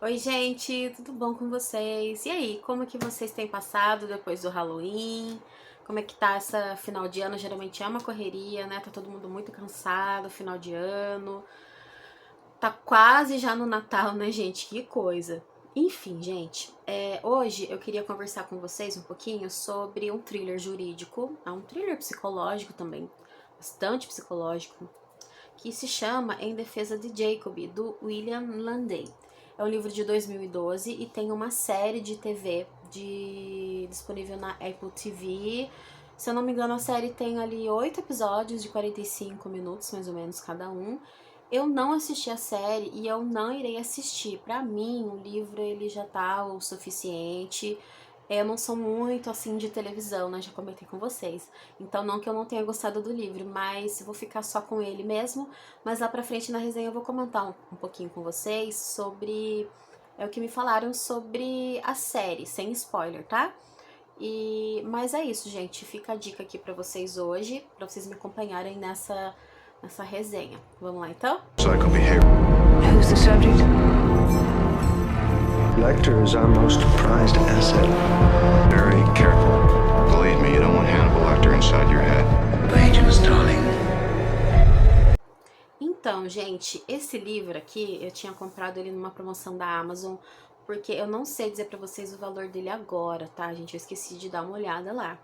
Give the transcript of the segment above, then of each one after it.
Oi, gente, tudo bom com vocês? E aí, como que vocês têm passado depois do Halloween? Como é que tá essa final de ano? Geralmente é uma correria, né? Tá todo mundo muito cansado, final de ano. Tá quase já no Natal, né, gente? Que coisa. Enfim, gente, hoje eu queria conversar com vocês um pouquinho sobre um thriller jurídico, um thriller psicológico também, bastante psicológico, que se chama Em Defesa de Jacob, do William Landay. É um livro de 2012 e tem uma série de TV disponível na Apple TV. Se eu não me engano, a série tem ali 8 episódios de 45 minutos, mais ou menos, cada um. Eu não assisti a série e eu não irei assistir. Pra mim, o livro ele já tá o suficiente. Eu não sou muito assim de televisão, né? Já comentei com vocês. Então, não que eu não tenha gostado do livro, mas vou ficar só com ele mesmo. Mas lá pra frente na resenha eu vou comentar um pouquinho com vocês sobre o que me falaram sobre a série, sem spoiler, tá? Mas é isso, gente. Fica a dica aqui pra vocês hoje, pra vocês me acompanharem nessa resenha. Vamos lá, então? Psycho behavior. Who's the subject? Lecter is our most prized asset. Very careful. Believe me, you don't want Hannibal Lecter inside your head. Dangerous, darling. Então, gente, esse livro aqui, eu tinha comprado ele numa promoção da Amazon, porque eu não sei dizer pra vocês o valor dele agora, tá, gente? Eu esqueci de dar uma olhada lá.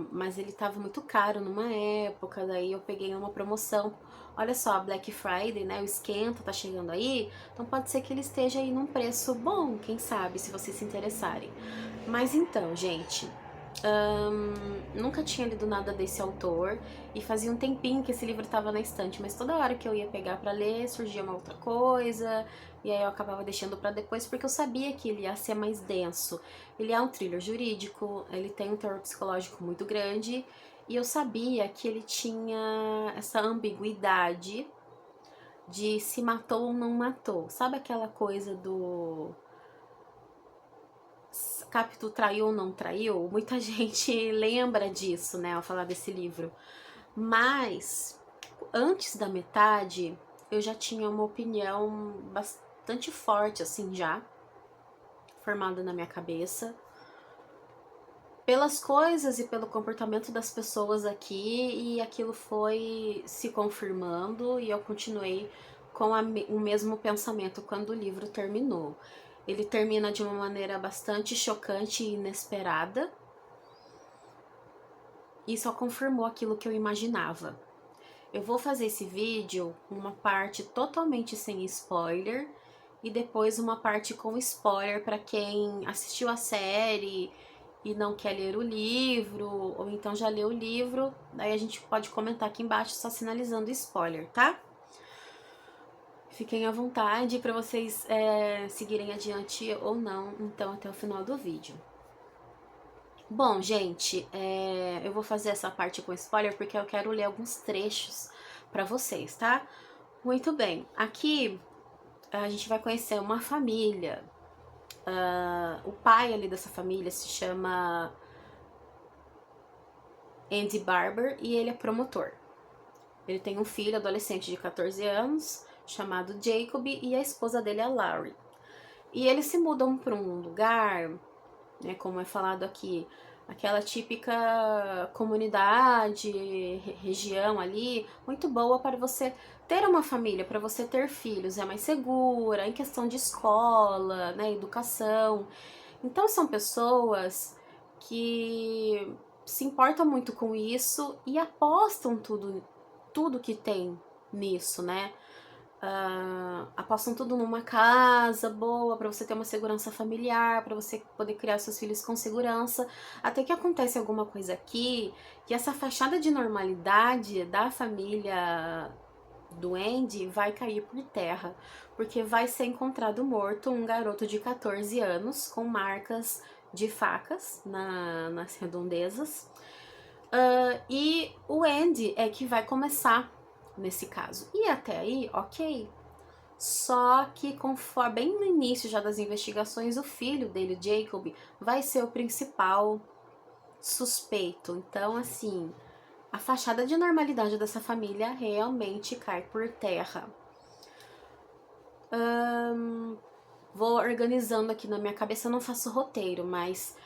Mas ele tava muito caro numa época, daí eu peguei uma promoção. Olha só, Black Friday, né? O esquenta tá chegando aí, então pode ser que ele esteja aí num preço bom, quem sabe, se vocês se interessarem. Mas então, gente, nunca tinha lido nada desse autor e fazia um tempinho que esse livro estava na estante, mas toda hora que eu ia pegar para ler surgia uma outra coisa e aí eu acabava deixando para depois porque eu sabia que ele ia ser mais denso. Ele é um thriller jurídico, ele tem um terror psicológico muito grande e eu sabia que ele tinha essa ambiguidade de se matou ou não matou. Sabe aquela coisa do Capito traiu ou não traiu? Muita gente lembra disso, né, ao falar desse livro. Mas, antes da metade, eu já tinha uma opinião bastante forte, assim, já, formada na minha cabeça. Pelas coisas e pelo comportamento das pessoas aqui, e aquilo foi se confirmando, e eu continuei com o mesmo pensamento quando o livro terminou. Ele termina de uma maneira bastante chocante e inesperada, e só confirmou aquilo que eu imaginava. Eu vou fazer esse vídeo uma parte totalmente sem spoiler e depois uma parte com spoiler para quem assistiu a série e não quer ler o livro, ou então já leu o livro, daí a gente pode comentar aqui embaixo só sinalizando spoiler, tá? Fiquem à vontade para vocês seguirem adiante ou não, então até o final do vídeo. Bom, gente, eu vou fazer essa parte com spoiler porque eu quero ler alguns trechos para vocês, tá? Muito bem, aqui a gente vai conhecer uma família. O pai ali dessa família se chama Andy Barber e ele é promotor. Ele tem um filho adolescente de 14 anos chamado Jacob e a esposa dele é Laurie. E eles se mudam para um lugar, né, como é falado aqui, aquela típica comunidade, região ali, muito boa para você ter uma família, para você ter filhos, é mais segura, em questão de escola, né, educação. Então são pessoas que se importam muito com isso e apostam tudo que tem nisso, né? Apostam tudo numa casa boa para você ter uma segurança familiar, para você poder criar seus filhos com segurança, até que acontece alguma coisa aqui que essa fachada de normalidade da família do Andy vai cair por terra, porque vai ser encontrado morto um garoto de 14 anos com marcas de facas nas redondezas. E o Andy é que vai começar nesse caso. E até aí, ok. Só que conforme bem no início já das investigações, o filho dele, Jacob, vai ser o principal suspeito. Então, assim, a fachada de normalidade dessa família realmente cai por terra. Vou organizando aqui na minha cabeça, eu não faço roteiro, mas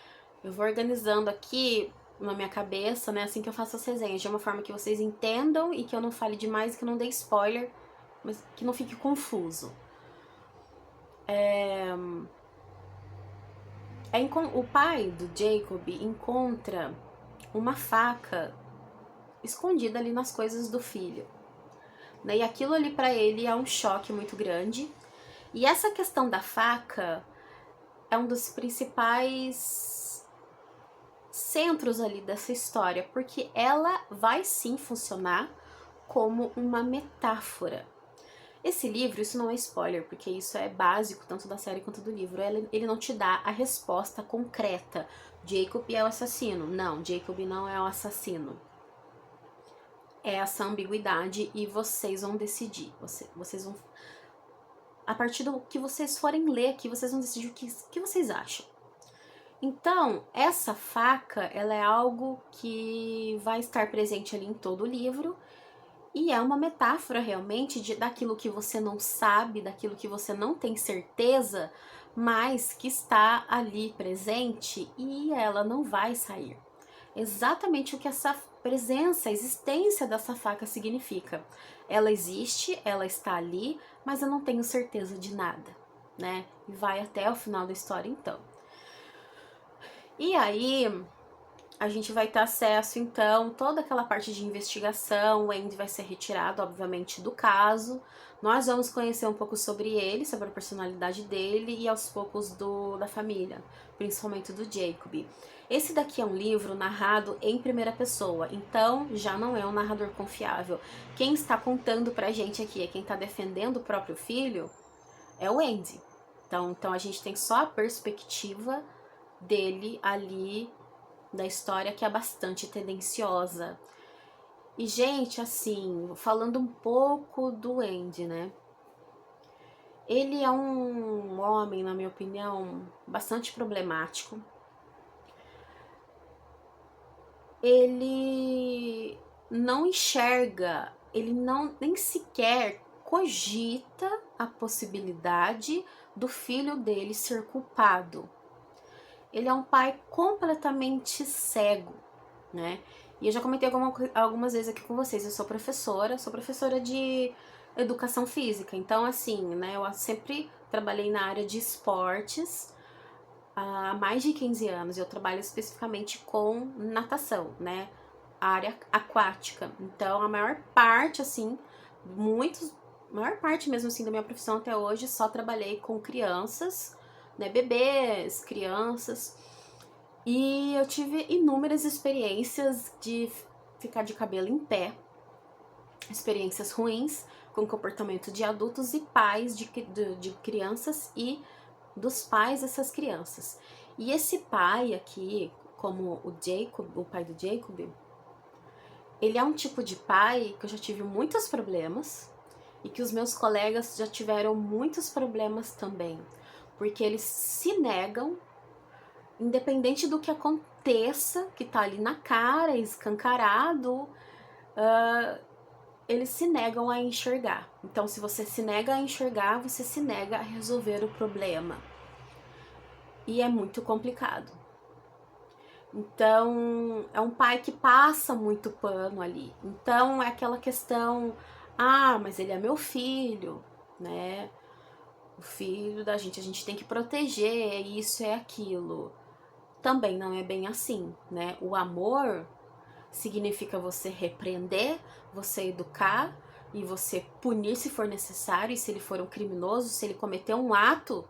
eu vou organizando aqui na minha cabeça, né, assim que eu faço as resenhas, de uma forma que vocês entendam e que eu não fale demais, que eu não dê spoiler, mas que não fique confuso. O pai do Jacob encontra uma faca escondida ali nas coisas do filho, né, e aquilo ali pra ele é um choque muito grande. E essa questão da faca é um dos principais centros ali dessa história, porque ela vai sim funcionar como uma metáfora. Esse livro, isso não é spoiler, porque isso é básico tanto da série quanto do livro, ele não te dá a resposta concreta. Jacob é o assassino. Não, Jacob não é o assassino. É essa ambiguidade e vocês vão decidir. Vocês vão... A partir do que vocês forem ler aqui, vocês vão decidir o que vocês acham. Então, essa faca, ela é algo que vai estar presente ali em todo o livro e é uma metáfora realmente daquilo que você não sabe, daquilo que você não tem certeza, mas que está ali presente e ela não vai sair. Exatamente o que essa presença, a existência dessa faca significa. Ela existe, ela está ali, mas eu não tenho certeza de nada, né? E vai até o final da história, então. E aí, a gente vai ter acesso, então, toda aquela parte de investigação, o Andy vai ser retirado, obviamente, do caso. Nós vamos conhecer um pouco sobre ele, sobre a personalidade dele e aos poucos da família, principalmente do Jacob. Esse daqui é um livro narrado em primeira pessoa, então já não é um narrador confiável. Quem está contando pra gente aqui, quem está defendendo o próprio filho, é o Andy. Então a gente tem só a perspectiva dele ali da história, que é bastante tendenciosa. E, gente, assim, falando um pouco do Andy, né? Ele é um homem, na minha opinião, bastante problemático. Ele não enxerga, ele não nem sequer cogita a possibilidade do filho dele ser culpado. Ele é um pai completamente cego, né? E eu já comentei algumas vezes aqui com vocês, eu sou professora de educação física. Então, assim, né, eu sempre trabalhei na área de esportes há mais de 15 anos. Eu trabalho especificamente com natação, né? A área aquática. Então, a maior parte, assim, maior parte mesmo, assim, da minha profissão até hoje, só trabalhei com crianças, né? Bebês, crianças. E eu tive inúmeras experiências de ficar de cabelo em pé, experiências ruins com comportamento de adultos e pais de crianças e dos pais dessas crianças. E esse pai aqui, como o Jacob, o pai do Jacob, ele é um tipo de pai que eu já tive muitos problemas e que os meus colegas já tiveram muitos problemas também, porque eles se negam, independente do que aconteça, que tá ali na cara, escancarado, eles se negam a enxergar. Então, se você se nega a enxergar, você se nega a resolver o problema. E é muito complicado. Então, é um pai que passa muito pano ali. Então, é aquela questão, mas ele é meu filho, né? O filho da gente, a gente tem que proteger, é isso, é aquilo. Também não é bem assim, né? O amor significa você repreender, você educar e você punir se for necessário. E se ele for um criminoso, se ele cometer um ato,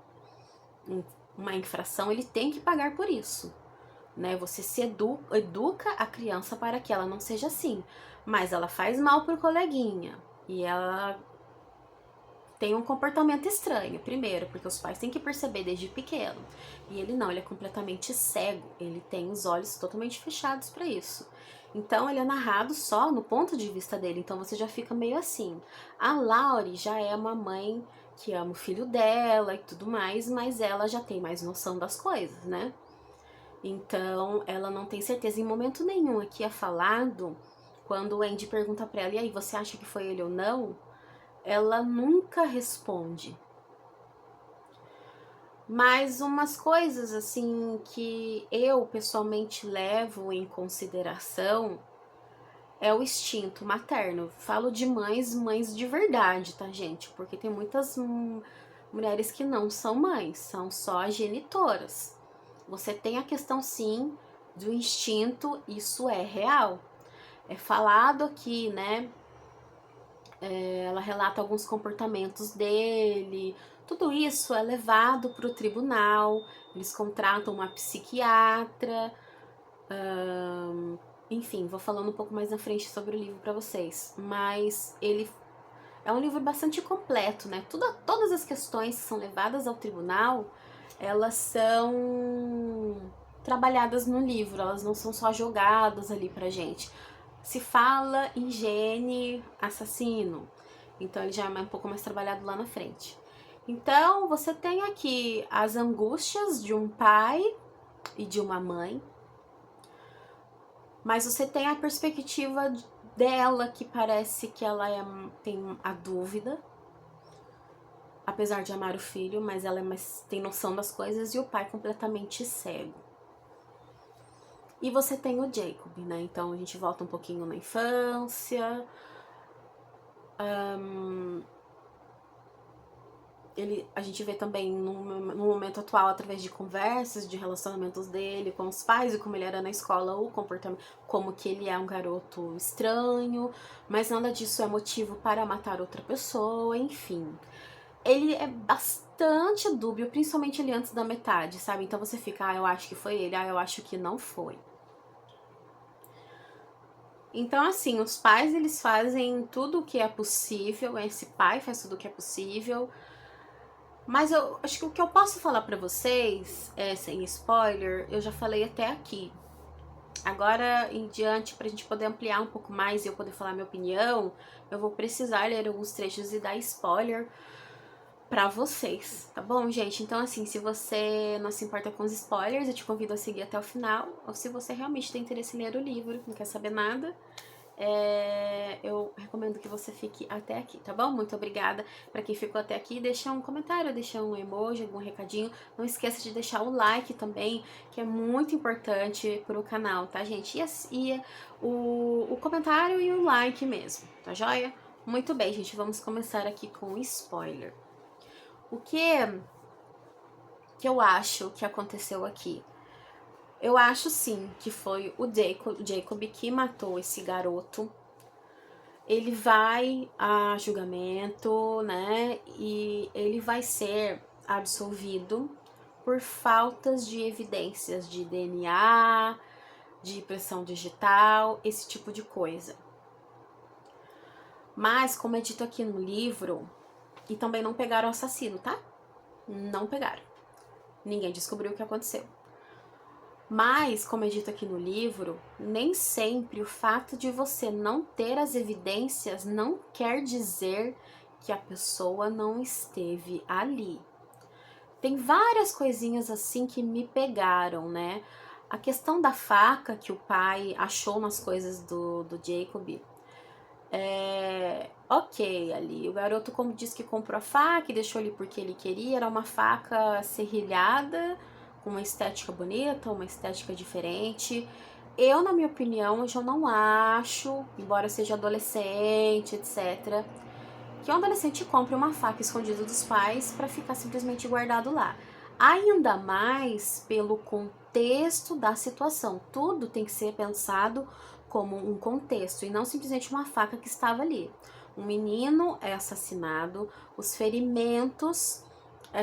uma infração, ele tem que pagar por isso, né? Você se educa a criança para que ela não seja assim, mas ela faz mal pro coleguinha e ela tem um comportamento estranho, primeiro, porque os pais têm que perceber desde pequeno. E ele não, ele é completamente cego, ele tem os olhos totalmente fechados para isso. Então ele é narrado só no ponto de vista dele, então você já fica meio assim. A Laurie já é uma mãe que ama o filho dela e tudo mais, mas ela já tem mais noção das coisas, né? Então ela não tem certeza em momento nenhum. Aqui é falado, quando o Andy pergunta pra ela, e aí, você acha que foi ele ou não? Ela nunca responde, Mas umas coisas assim que eu pessoalmente levo em consideração é o instinto materno. Falo de mães de verdade, tá, gente? Porque tem muitas mulheres que não são mães, são só genitoras. Você tem a questão, sim, do instinto, isso é real. É falado aqui, né? Ela relata alguns comportamentos dele. Tudo isso é levado para o tribunal. Eles contratam uma psiquiatra. Enfim, vou falando um pouco mais na frente sobre o livro para vocês. Mas ele é um livro bastante completo, né? Todas as questões que são levadas ao tribunal, elas são trabalhadas no livro. Elas não são só jogadas ali pra gente. Se fala em gene assassino, então ele já é um pouco mais trabalhado lá na frente. Então você tem aqui as angústias de um pai e de uma mãe, mas você tem a perspectiva dela, que parece que ela tem a dúvida, apesar de amar o filho, mas ela tem noção das coisas, e o pai completamente cego. E você tem o Jacob, né? Então a gente volta um pouquinho na infância. A gente vê também no momento atual, através de conversas, de relacionamentos dele com os pais e como ele era na escola, o comportamento, como que ele é um garoto estranho, mas nada disso é motivo para matar outra pessoa, enfim. Ele é bastante dúbio, principalmente ali antes da metade, sabe? Então você fica, eu acho que foi ele, eu acho que não foi. Então, assim, os pais, eles fazem tudo o que é possível, esse pai faz tudo o que é possível, mas eu acho que o que eu posso falar pra vocês, sem spoiler, eu já falei até aqui. Agora em diante, pra gente poder ampliar um pouco mais e eu poder falar minha opinião, eu vou precisar ler alguns trechos e dar spoiler pra vocês, tá bom, gente? Então, assim, se você não se importa com os spoilers, eu te convido a seguir até o final. Ou se você realmente tem interesse em ler o livro, não quer saber nada, eu recomendo que você fique até aqui, tá bom? Muito obrigada pra quem ficou até aqui. Deixa um comentário, deixa um emoji, algum recadinho. Não esqueça de deixar o like também, que é muito importante pro canal, tá, gente? E o comentário e o like mesmo, tá joia? Muito bem, gente, vamos começar aqui com spoiler. O que eu acho que aconteceu aqui? Eu acho sim que foi o Jacob que matou esse garoto. Ele vai a julgamento, né? E ele vai ser absolvido por faltas de evidências de DNA, de impressão digital, esse tipo de coisa. Mas, como é dito aqui no livro, e também não pegaram o assassino, tá? Não pegaram. Ninguém descobriu o que aconteceu. Mas, como é dito aqui no livro, nem sempre o fato de você não ter as evidências não quer dizer que a pessoa não esteve ali. Tem várias coisinhas assim que me pegaram, né? A questão da faca que o pai achou nas coisas do Jacob. Ok, ali, o garoto como disse que comprou a faca e deixou ali porque ele queria, era uma faca serrilhada, com uma estética bonita, uma estética diferente. Eu, na minha opinião, eu já não acho, embora seja adolescente, etc., que um adolescente compre uma faca escondida dos pais para ficar simplesmente guardado lá. Ainda mais pelo contexto da situação. Tudo tem que ser pensado como um contexto e não simplesmente uma faca que estava ali. Um menino é assassinado, os ferimentos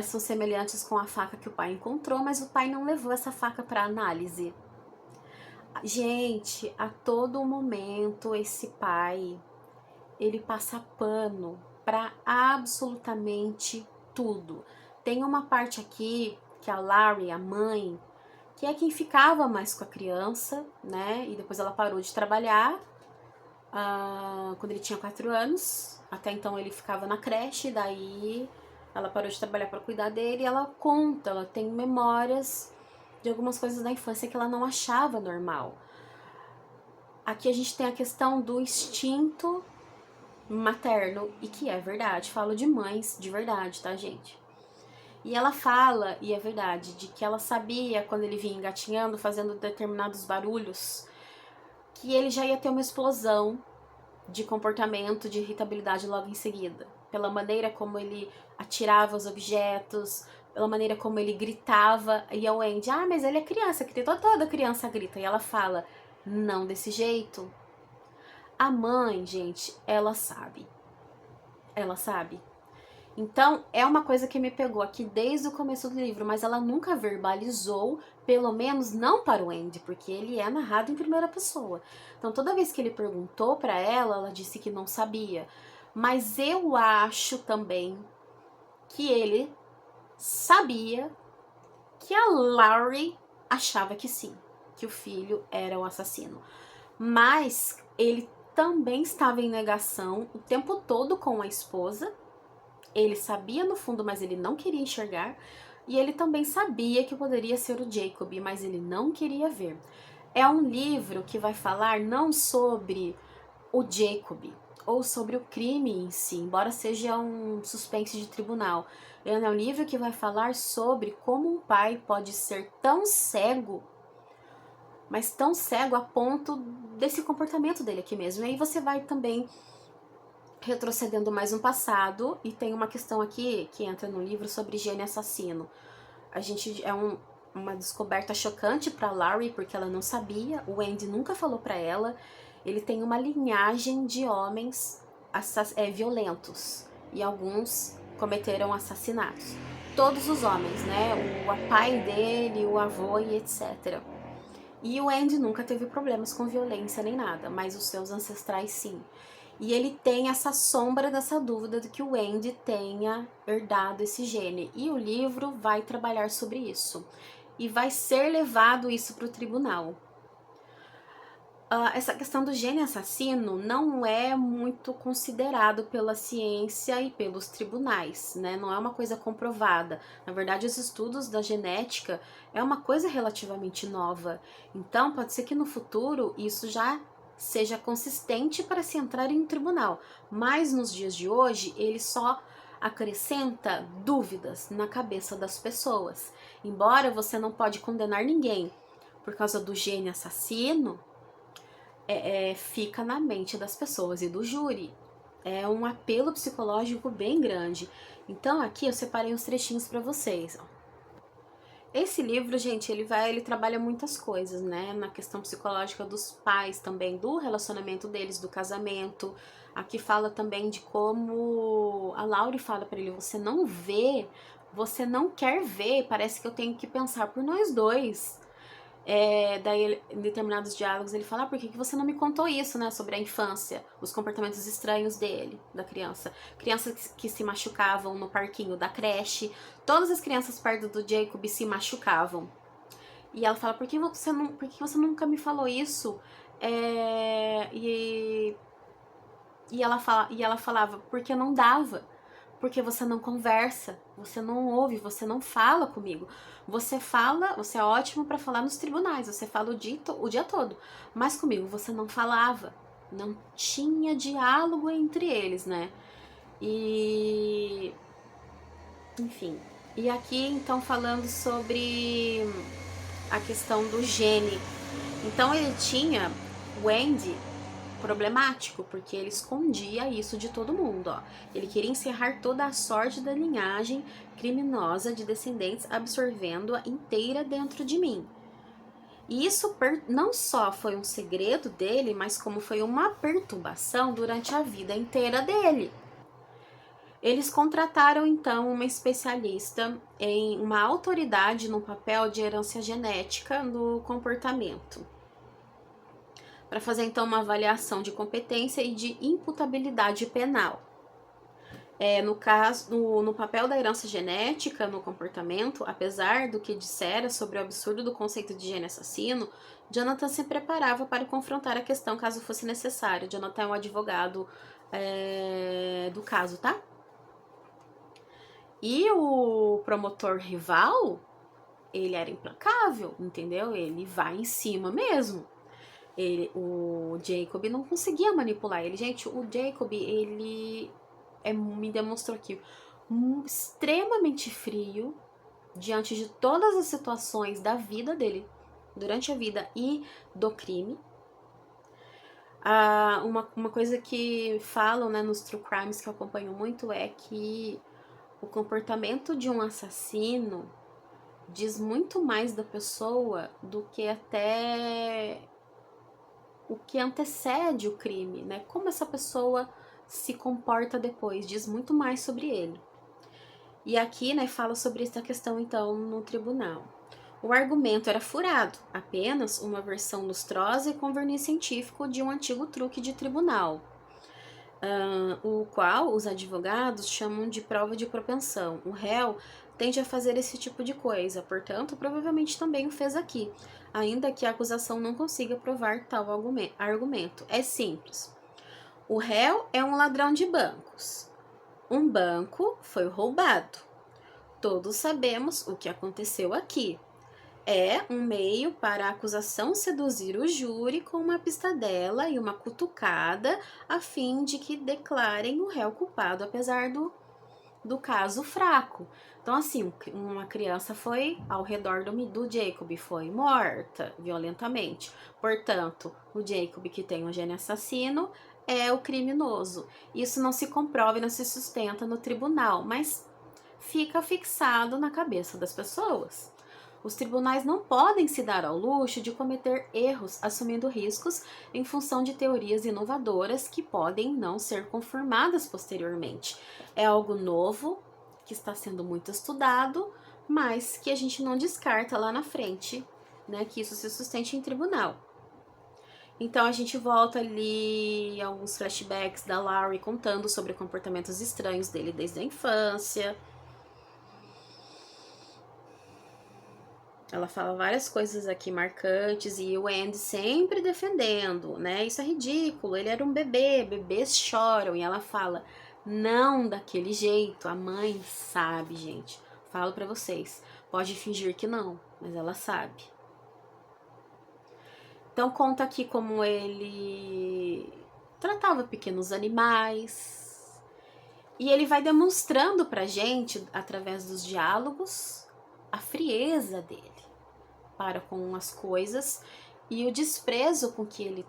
são semelhantes com a faca que o pai encontrou, mas o pai não levou essa faca para análise. Gente, a todo momento esse pai, ele passa pano para absolutamente tudo. Tem uma parte aqui que a Larry, a mãe, que é quem ficava mais com a criança, né? E depois ela parou de trabalhar quando ele tinha 4 anos. Até então ele ficava na creche, daí ela parou de trabalhar para cuidar dele e ela conta, ela tem memórias de algumas coisas da infância que ela não achava normal. Aqui a gente tem a questão do instinto materno, e que é verdade, falo de mães de verdade, tá, gente? E ela fala, e é verdade, de que ela sabia quando ele vinha engatinhando, fazendo determinados barulhos, que ele já ia ter uma explosão de comportamento, de irritabilidade logo em seguida. Pela maneira como ele atirava os objetos, pela maneira como ele gritava. E a Wendy, mas ele é criança, toda criança grita. E ela fala, não desse jeito. A mãe, gente, ela sabe. Ela sabe. Então, é uma coisa que me pegou aqui desde o começo do livro, mas ela nunca verbalizou, pelo menos não para o Andy, porque ele é narrado em primeira pessoa. Então, toda vez que ele perguntou para ela disse que não sabia. Mas eu acho também que ele sabia que a Laurie achava que sim, que o filho era o assassino. Mas ele também estava em negação o tempo todo com a esposa. Ele sabia no fundo, mas ele não queria enxergar. E ele também sabia que poderia ser o Jacob, mas ele não queria ver. É um livro que vai falar não sobre o Jacob ou sobre o crime em si, embora seja um suspense de tribunal. É um livro que vai falar sobre como um pai pode ser tão cego, mas tão cego a ponto desse comportamento dele aqui mesmo. E aí você vai também retrocedendo mais no passado, e tem uma questão aqui que entra no livro sobre gene assassino. A gente uma descoberta chocante para Laurie, porque ela não sabia, o Andy nunca falou para ela. Ele tem uma linhagem de homens violentos, e alguns cometeram assassinatos. Todos os homens, né? O pai dele, o avô e etc. E o Andy nunca teve problemas com violência nem nada, mas os seus ancestrais sim. E ele tem essa sombra dessa dúvida de que o Andy tenha herdado esse gene. E o livro vai trabalhar sobre isso. E vai ser levado isso para o tribunal. Essa questão do gene assassino não é muito considerado pela ciência e pelos tribunais, né? Não é uma coisa comprovada. Na verdade, os estudos da genética é uma coisa relativamente nova. Então, pode ser que no futuro isso já seja consistente para se entrar em um tribunal. Mas nos dias de hoje, ele só acrescenta dúvidas na cabeça das pessoas. Embora você não pode condenar ninguém por causa do gene assassino, fica na mente das pessoas e do júri. É um apelo psicológico bem grande. Então aqui eu separei uns trechinhos para vocês. Esse livro, gente, ele trabalha muitas coisas, né? Na questão psicológica dos pais também, do relacionamento deles, do casamento. Aqui fala também de como a Laurie fala para ele, você não vê, você não quer ver, parece que eu tenho que pensar por nós dois. Daí, em determinados diálogos, ele fala, por que você não me contou isso, né, sobre a infância, os comportamentos estranhos dele, da criança. Crianças que se machucavam no parquinho da creche, todas as crianças perto do Jacob se machucavam. E ela fala, por que você nunca me falou isso? E ela falava, porque não dava. Porque você não conversa, você não ouve, você não fala comigo. Você é ótimo para falar nos tribunais, você fala o dia todo. Mas comigo você não falava, não tinha diálogo entre eles, né? E enfim. E aqui então falando sobre a questão do gene. Então ele tinha o Andy problemático, porque ele escondia isso de todo mundo, ó. Ele queria encerrar toda a sorte da linhagem criminosa de descendentes, absorvendo-a inteira dentro de mim. E isso não só foi um segredo dele, mas como foi uma perturbação durante a vida inteira dele. Eles contrataram então uma especialista em uma autoridade no papel de herança genética no comportamento, para fazer então uma avaliação de competência e de imputabilidade penal. No caso, no papel da herança genética no comportamento, apesar do que dissera sobre o absurdo do conceito de gene assassino, Jonathan se preparava para confrontar a questão caso fosse necessário. Jonathan é um advogado do caso, tá? E o promotor rival, ele era implacável, entendeu? Ele vai em cima mesmo. O Jacob não conseguia manipular ele. Gente, o Jacob, ele me demonstrou aqui extremamente frio diante de todas as situações da vida dele, durante a vida e do crime. Uma coisa que falam, né, nos true crimes que eu acompanho muito é que o comportamento de um assassino diz muito mais da pessoa do que até o que antecede o crime, né? Como essa pessoa se comporta depois, diz muito mais sobre ele. E aqui, né, fala sobre essa questão, então, no tribunal. O argumento era furado, apenas uma versão lustrosa e com verniz científico de um antigo truque de tribunal, o qual os advogados chamam de prova de propensão. O réu tende a fazer esse tipo de coisa, portanto, provavelmente também o fez aqui, ainda que a acusação não consiga provar tal argumento. É simples. O réu é um ladrão de bancos. Um banco foi roubado. Todos sabemos o que aconteceu aqui. É um meio para a acusação seduzir o júri com uma pistadela e uma cutucada a fim de que declarem o réu culpado, apesar do caso fraco. Então, assim, uma criança foi ao redor do Jacob, foi morta violentamente. Portanto, o Jacob, que tem um gene assassino, é o criminoso. Isso não se comprova e não se sustenta no tribunal, mas fica fixado na cabeça das pessoas. Os tribunais não podem se dar ao luxo de cometer erros assumindo riscos em função de teorias inovadoras que podem não ser confirmadas posteriormente. É algo novo, que está sendo muito estudado, mas que a gente não descarta lá na frente, né, que isso se sustente em tribunal. Então a gente volta ali alguns flashbacks da Laurie contando sobre comportamentos estranhos dele desde a infância. Ela fala várias coisas aqui marcantes e o Andy sempre defendendo, né? Isso é ridículo, ele era um bebê, bebês choram. E ela fala, não daquele jeito, a mãe sabe, gente. Falo pra vocês, pode fingir que não, mas ela sabe. Então conta aqui como ele tratava pequenos animais. E ele vai demonstrando pra gente, através dos diálogos, a frieza dele para com as coisas e o desprezo com que ele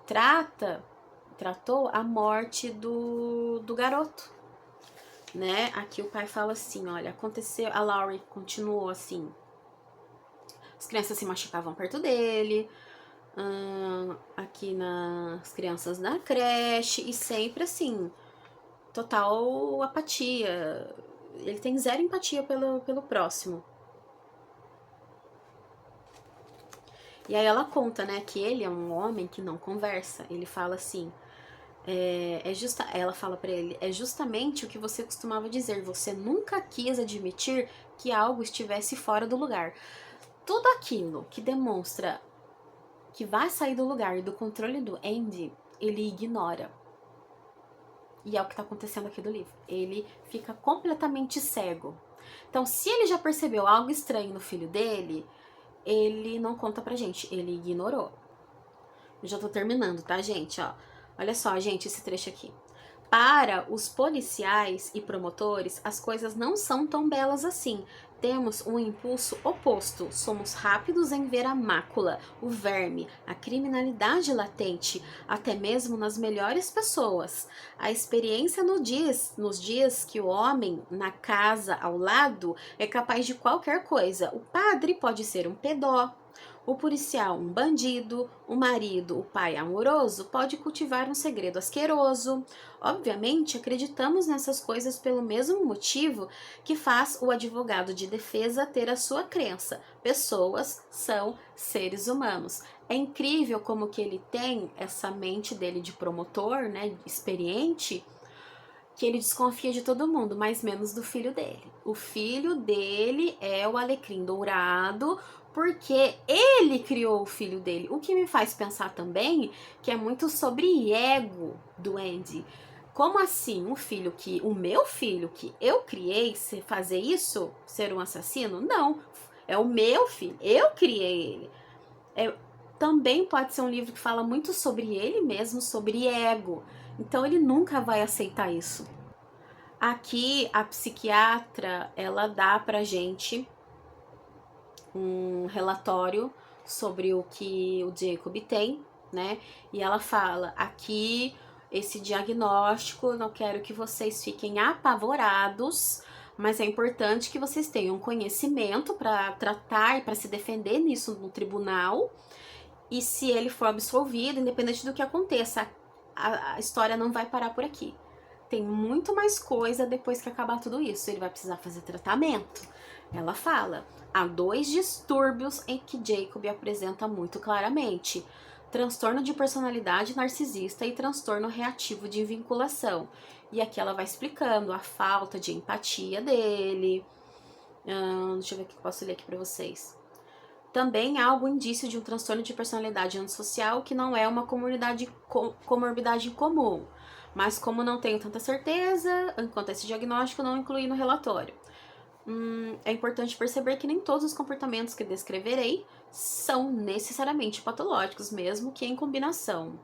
tratou a morte do garoto, né? Aqui o pai fala assim, olha, aconteceu, a Laurie continuou assim, as crianças se machucavam perto dele, aqui nas crianças da creche, e sempre assim, total apatia, ele tem zero empatia pelo próximo. E aí ela conta, né, que ele é um homem que não conversa. Ele fala assim, ela fala pra ele, é justamente o que você costumava dizer, você nunca quis admitir que algo estivesse fora do lugar. Tudo aquilo que demonstra que vai sair do lugar e do controle do Andy, ele ignora. E é o que tá acontecendo aqui do livro. Ele fica completamente cego. Então, se ele já percebeu algo estranho no filho dele, ele não conta pra gente, ele ignorou. Eu já tô terminando, tá, gente? Ó, olha só, gente, esse trecho aqui. Para os policiais e promotores, as coisas não são tão belas assim. Temos um impulso oposto. Somos rápidos em ver a mácula, o verme, a criminalidade latente, até mesmo nas melhores pessoas. A experiência nos diz que o homem na casa ao lado é capaz de qualquer coisa. O padre pode ser um pedó, o policial um bandido, o marido, o pai amoroso, pode cultivar um segredo asqueroso. Obviamente, acreditamos nessas coisas pelo mesmo motivo que faz o advogado de defesa ter a sua crença. Pessoas são seres humanos. É incrível como que ele tem essa mente dele de promotor, né, experiente, que ele desconfia de todo mundo, mas menos do filho dele. O filho dele é o alecrim dourado, porque ele criou o filho dele. O que me faz pensar também que é muito sobre ego do Andy. Como assim o meu filho que eu criei, fazer isso, ser um assassino? Não, é o meu filho, eu criei ele. Também pode ser um livro que fala muito sobre ele mesmo, sobre ego. Então ele nunca vai aceitar isso. Aqui, a psiquiatra, ela dá pra gente um relatório sobre o que o Jacob tem, né? E ela fala, aqui, esse diagnóstico, não quero que vocês fiquem apavorados, mas é importante que vocês tenham conhecimento para tratar e para se defender nisso no tribunal. E se ele for absolvido, independente do que aconteça, a história não vai parar por aqui. Tem muito mais coisa depois que acabar tudo isso. Ele vai precisar fazer tratamento. Ela fala, há 2 distúrbios em que Jacob apresenta muito claramente: transtorno de personalidade narcisista e transtorno reativo de vinculação. E aqui ela vai explicando a falta de empatia dele. Deixa eu ver o que eu posso ler aqui pra vocês. Também há algum indício de um transtorno de personalidade antissocial que não é uma comorbidade comum. Mas como não tenho tanta certeza, enquanto esse diagnóstico não incluí no relatório. É importante perceber que nem todos os comportamentos que descreverei são necessariamente patológicos, mesmo que em combinação.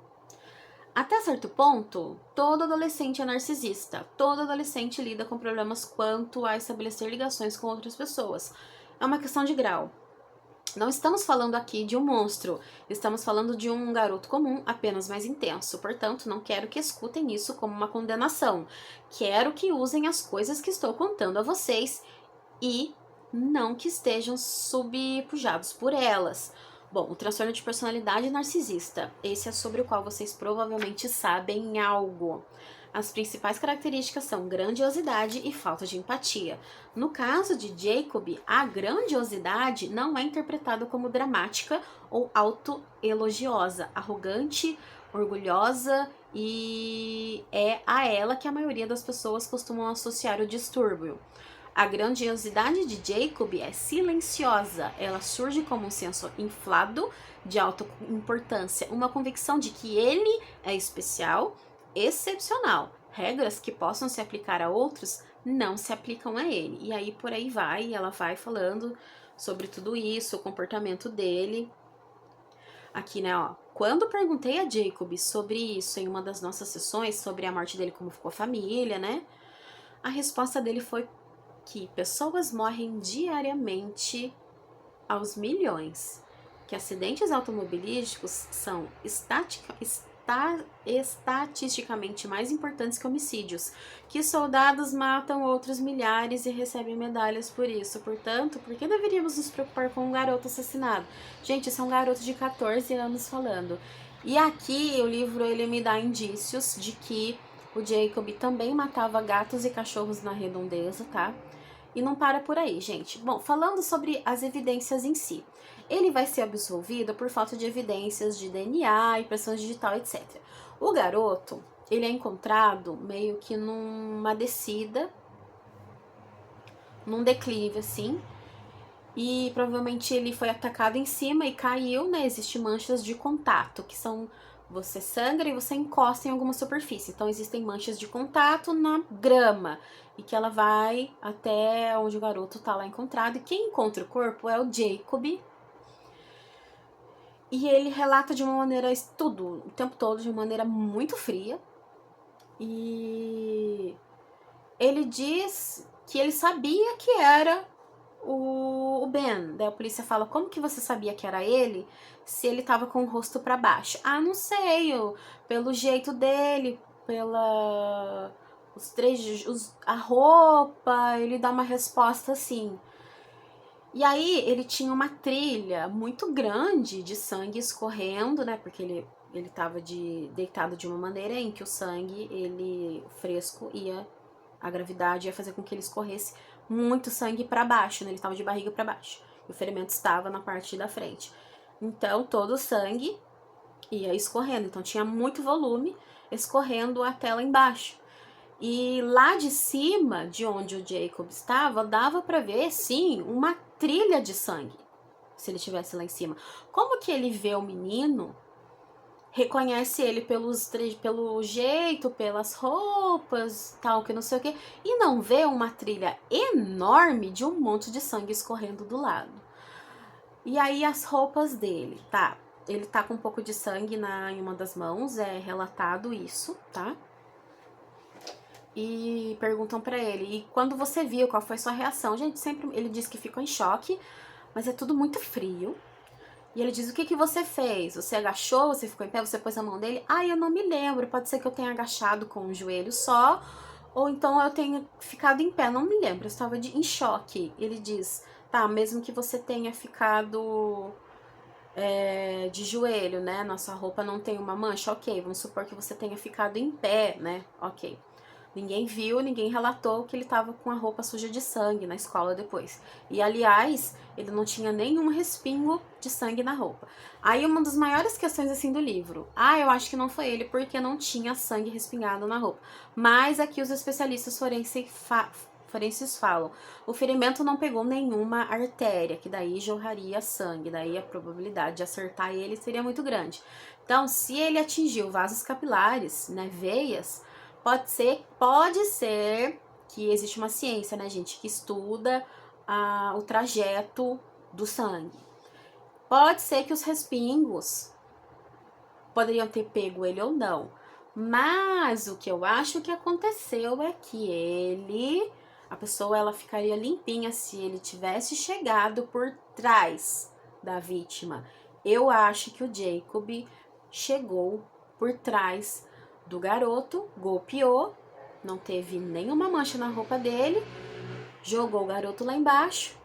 Até certo ponto, todo adolescente é narcisista. Todo adolescente lida com problemas quanto a estabelecer ligações com outras pessoas. É uma questão de grau. Não estamos falando aqui de um monstro, estamos falando de um garoto comum, apenas mais intenso. Portanto, não quero que escutem isso como uma condenação. Quero que usem as coisas que estou contando a vocês e não que estejam subpujados por elas. Bom, o transtorno de personalidade narcisista. Esse é sobre o qual vocês provavelmente sabem algo. As principais características são grandiosidade e falta de empatia. No caso de Jacob, a grandiosidade não é interpretada como dramática ou autoelogiosa, arrogante, orgulhosa, e é a ela que a maioria das pessoas costumam associar o distúrbio. A grandiosidade de Jacob é silenciosa, ela surge como um senso inflado de autoimportância, uma convicção de que ele é especial, excepcional. Regras que possam se aplicar a outros não se aplicam a ele. E aí por aí vai, ela vai falando sobre tudo isso, o comportamento dele. Aqui, né, ó. Quando perguntei a Jacob sobre isso em uma das nossas sessões, sobre a morte dele, como ficou a família, né? A resposta dele foi que pessoas morrem diariamente aos milhões, que acidentes automobilísticos são estatisticamente mais importantes que homicídios, que soldados matam outros milhares e recebem medalhas por isso. Portanto, por que deveríamos nos preocupar com um garoto assassinado? Gente, isso é um garoto de 14 anos falando. E aqui o livro ele me dá indícios de que o Jacob também matava gatos e cachorros na redondeza, tá? E não para por aí, gente. Bom, falando sobre as evidências em si. Ele vai ser absolvido por falta de evidências de DNA, impressão digital, etc. O garoto, ele é encontrado meio que numa descida, num declive, assim. E provavelmente ele foi atacado em cima e caiu, né? Existem manchas de contato, que são... Você sangra e você encosta em alguma superfície. Então, existem manchas de contato na grama. E que ela vai até onde o garoto tá lá encontrado. E quem encontra o corpo é o Jacob. E ele relata de uma maneira, tudo, o tempo todo, de uma maneira muito fria. E ele diz que ele sabia que era o Ben. Daí a polícia fala, como que você sabia que era ele se ele tava com o rosto pra baixo? Ah, não sei, pelo jeito dele, pela... a roupa, ele dá uma resposta assim. E aí ele tinha uma trilha muito grande de sangue escorrendo, né? Porque ele tava deitado de uma maneira em que o sangue, ele fresco, a gravidade ia fazer com que ele escorresse muito sangue para baixo, né? Ele estava de barriga para baixo. E o ferimento estava na parte da frente. Então, todo o sangue ia escorrendo. Então, tinha muito volume escorrendo até lá embaixo. E lá de cima, de onde o Jacob estava, dava para ver, sim, uma trilha de sangue. Se ele estivesse lá em cima. Como que ele vê o menino... reconhece ele pelo jeito, pelas roupas, tal, que não sei o que, e não vê uma trilha enorme de um monte de sangue escorrendo do lado. E aí as roupas dele, tá? Ele tá com um pouco de sangue em uma das mãos, é relatado isso, tá? e perguntam pra ele, e quando você viu, qual foi sua reação? Gente, sempre ele diz que ficou em choque, mas é tudo muito frio. E ele diz, o que você fez? Você agachou, você ficou em pé, você pôs a mão dele? Ah, eu não me lembro, pode ser que eu tenha agachado com o joelho só, ou então eu tenha ficado em pé, não me lembro, eu estava em choque. Ele diz, tá, mesmo que você tenha ficado de joelho, né, nossa roupa não tem uma mancha, ok, vamos supor que você tenha ficado em pé, né, ok. Ninguém viu, ninguém relatou que ele tava com a roupa suja de sangue na escola depois. E, aliás, ele não tinha nenhum respingo de sangue na roupa. Aí, uma das maiores questões, assim, do livro. Ah, eu acho que não foi ele, porque não tinha sangue respingado na roupa. Mas aqui os especialistas forenses falam, o ferimento não pegou nenhuma artéria, que daí jorraria sangue, daí a probabilidade de acertar ele seria muito grande. Então, se ele atingiu vasos capilares, né, veias, pode ser que existe uma ciência, né, gente, que estuda o trajeto do sangue. Pode ser que os respingos poderiam ter pego ele ou não. Mas o que eu acho que aconteceu é que a pessoa, ela ficaria limpinha se ele tivesse chegado por trás da vítima. Eu acho que o Jacob chegou por trás do garoto, golpeou, não teve nenhuma mancha na roupa dele, jogou o garoto lá embaixo.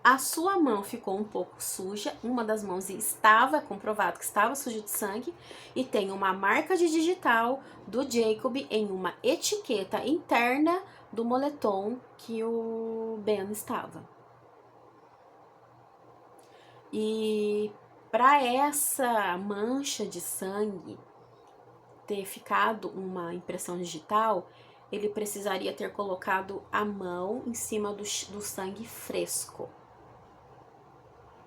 A sua mão ficou um pouco suja, uma das mãos estava comprovado que estava suja de sangue, e tem uma marca de digital do Jacob em uma etiqueta interna do moletom que o Ben estava. E para essa mancha de sangue ter ficado uma impressão digital, ele precisaria ter colocado a mão em cima do sangue fresco,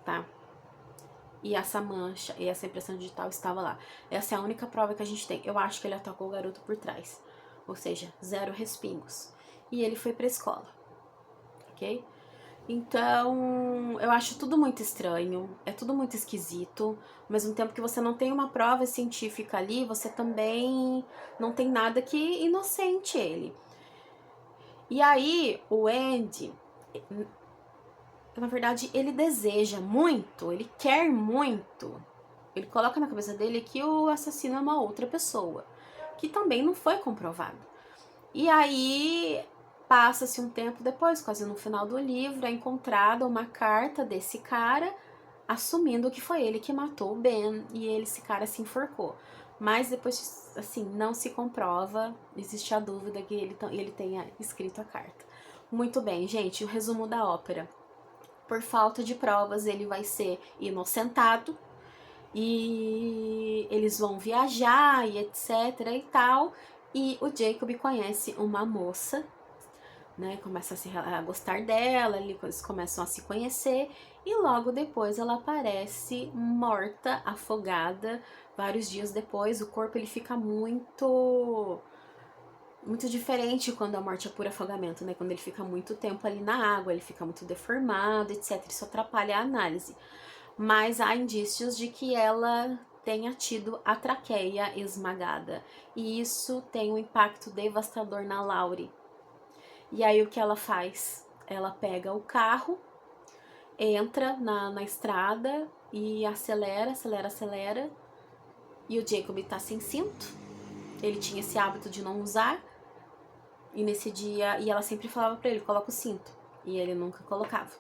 tá? E essa mancha, e essa impressão digital estava lá. Essa é a única prova que a gente tem. Eu acho que ele atacou o garoto por trás, ou seja, 0 respingos. E ele foi pra escola, ok? Então, eu acho tudo muito estranho, é tudo muito esquisito. Ao mesmo tempo que você não tem uma prova científica ali, você também não tem nada que inocente ele. E aí, o Andy, na verdade, ele deseja muito, ele quer muito. Ele coloca na cabeça dele que o assassino é uma outra pessoa, que também não foi comprovado. E aí, passa-se um tempo depois, quase no final do livro, é encontrada uma carta desse cara assumindo que foi ele que matou o Ben e esse cara se enforcou. Mas depois, assim, não se comprova, existe a dúvida que ele tenha escrito a carta. Muito bem, gente, o resumo da ópera. Por falta de provas, ele vai ser inocentado e eles vão viajar e etc e tal. E o Jacob conhece uma moça, né? Começa a gostar dela, eles começam a se conhecer. E logo depois ela aparece morta, afogada. Vários dias depois, o corpo ele fica muito diferente quando a morte é por afogamento, né? Quando ele fica muito tempo ali na água, ele fica muito deformado, etc. Isso atrapalha a análise. Mas há indícios de que ela tenha tido a traqueia esmagada. E isso tem um impacto devastador na Laurie. E aí o que ela faz? Ela pega o carro, entra na estrada e acelera. E o Jacob tá sem cinto. Ele tinha esse hábito de não usar. E nesse dia, e ela sempre falava pra ele, coloca o cinto. E ele nunca colocava.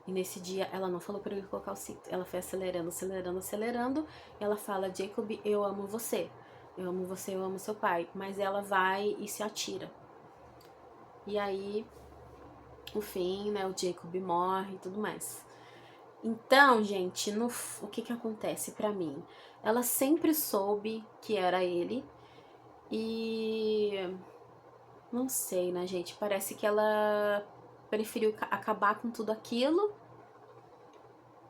E nesse dia, ela não falou pra ele colocar o cinto. Ela foi acelerando. E ela fala, Jacob, eu amo você. Eu amo você, eu amo seu pai. Mas ela vai e se atira. E aí, no fim, né, o Jacob morre e tudo mais. Então, gente, o que acontece pra mim? Ela sempre soube que era ele. E... não sei, né, gente? Parece que ela preferiu acabar com tudo aquilo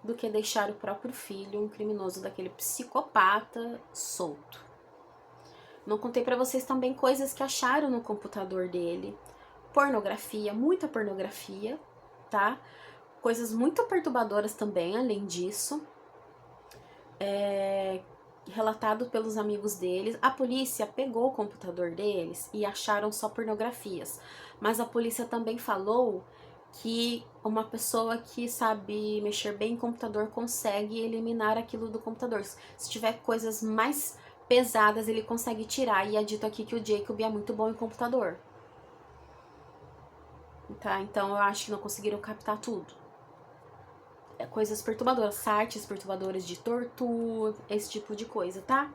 do que deixar o próprio filho, um criminoso daquele psicopata, solto. Não contei pra vocês também coisas que acharam no computador dele. Pornografia, muita pornografia, tá? Coisas muito perturbadoras também, além disso. relatado pelos amigos deles. A polícia pegou o computador deles e acharam só pornografias. Mas a polícia também falou que uma pessoa que sabe mexer bem em computador consegue eliminar aquilo do computador. Se tiver coisas mais pesadas, ele consegue tirar. E é dito aqui que o Jacob é muito bom em computador. Tá? Então eu acho que não conseguiram captar tudo. Coisas perturbadoras, sites perturbadores de tortura, esse tipo de coisa, tá?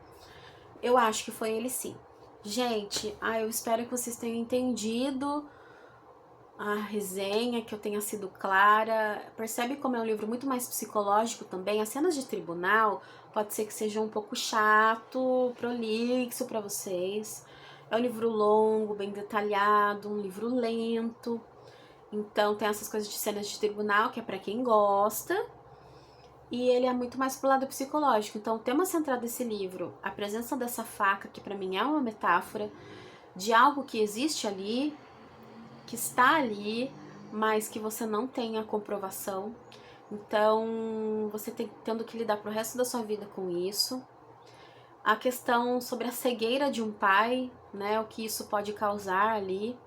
Eu acho que foi ele sim. Gente, eu espero que vocês tenham entendido a resenha, que eu tenha sido clara. Percebe como é um livro muito mais psicológico também. As cenas de tribunal pode ser que seja um pouco chato, prolixo pra vocês. É um livro longo, bem detalhado, um livro lento. Então tem essas coisas de cenas de tribunal, que é pra quem gosta. E ele é muito mais pro lado psicológico. Então o tema central desse livro, a presença dessa faca, que pra mim é uma metáfora de algo que existe ali, que está ali, mas que você não tem a comprovação. Então você tendo que lidar pro resto da sua vida com isso. A questão sobre a cegueira de um pai, né, o que isso pode causar ali.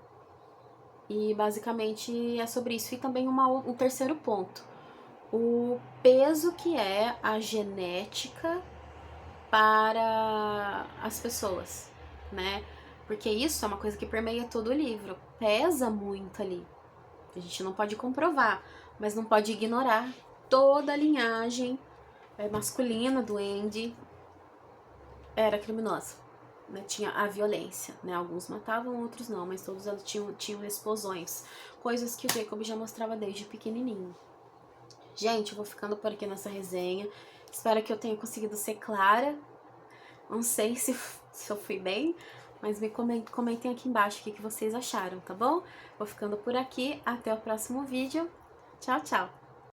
E basicamente é sobre isso. E também um terceiro ponto. O peso que é a genética para as pessoas, né? Porque isso é uma coisa que permeia todo o livro. Pesa muito ali. A gente não pode comprovar, mas não pode ignorar toda a linhagem masculina do Andy era criminosa. Né, tinha a violência, né? Alguns matavam, outros não, mas todos eles tinham explosões, coisas que o Jacob já mostrava desde pequenininho. Gente, eu vou ficando por aqui nessa resenha. Espero que eu tenha conseguido ser clara. Não sei se eu fui bem, mas me comentem aqui embaixo o que vocês acharam, tá bom? Vou ficando por aqui. Até o próximo vídeo. Tchau, tchau!